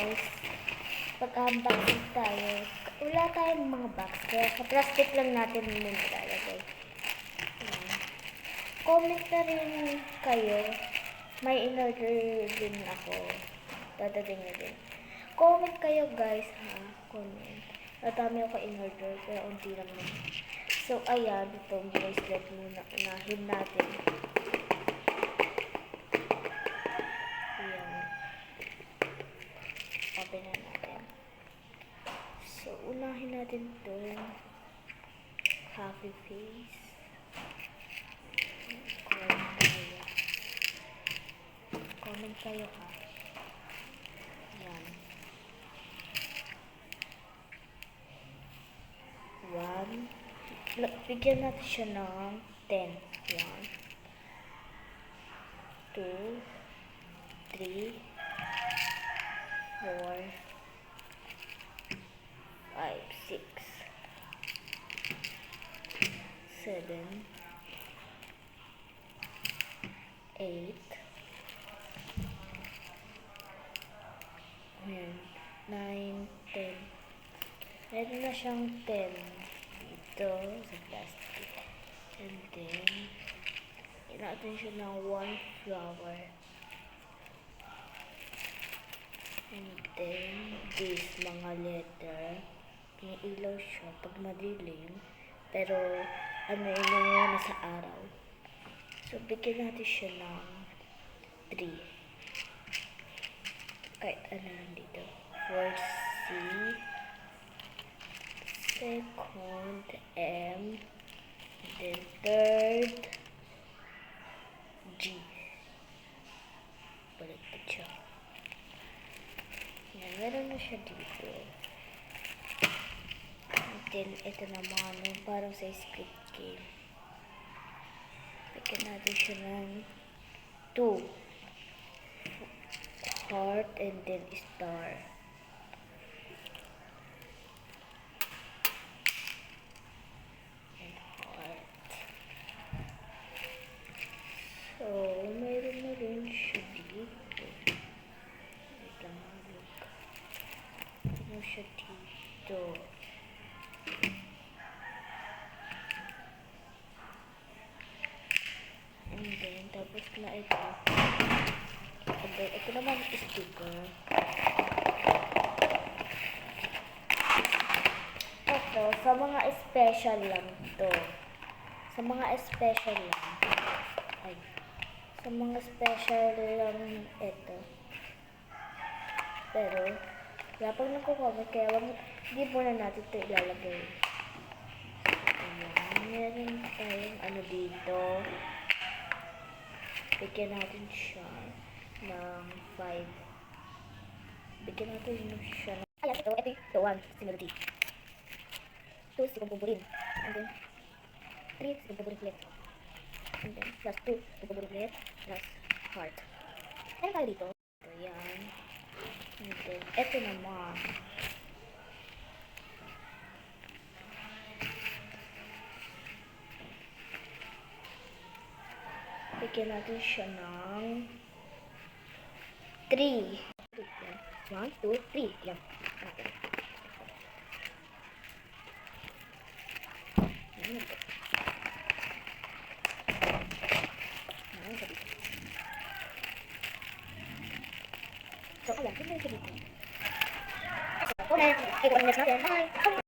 guys, pag-unboxing tayo. Wala tayong mga box, kaya sa plastic lang natin muna lalagay. Comment na rin kayo. May in-order din ako. Dadating na din. Comment kayo guys ha. Comment. Madami ako in-order, kaya unti lang naman. So ayan, itong bracelet muna. Unahin natin. Ayan. Open na natin. So unahin natin itong happy face. Comment kayo ha. Yan. 1. Bigyan natin siya ng 10. 1, 2, 3, 4, 5, 6, 7, 8, ayan, 9, 10. Meron na siyang 10 dito sa plastic. And then, natin siya ng 1 flower. And then, this mga letter. Piniilaw siya pag madilim. Pero, ano yun yung nasa araw. So, bigyan natin siya ng 3. Kahit ano yun dito. First C. Second M. And then third G. Baliktad siya. Yan, meron na siya dito. And then, ito naman, yung parang sa Squid Game. Bigyan natin siya ng 2. Heart and then star. And heart. So, mayroon na rin siya dito. Wait lang, look. Mayroon siya dito. And then, tapos na ito. And then, ito naman sticker. Ito, sa mga special lang to. Sa mga special lang. Ay. Sa mga special lang ito. Pero, wala pang nagko-comment, kaya hindi muna natin ito ilalagay. Ayan, meron tayong ano dito. Bigyan natin siya ng 5. Bigyan natin siya ng... Ayan, ito 1. Sinulti. 2, si Pumpurin. And then, 3, si Pumpurin ulit. And then, plus 2, si Pumpurin ulit. Plus heart. Ayan tayo dito. Ito, yan. And then, ito naman. Bigyan natin siya ng 3. 1, 2, 3. Yan. So, ayan. Ito na siya dito. So, ito na. Ito na natin. Bye.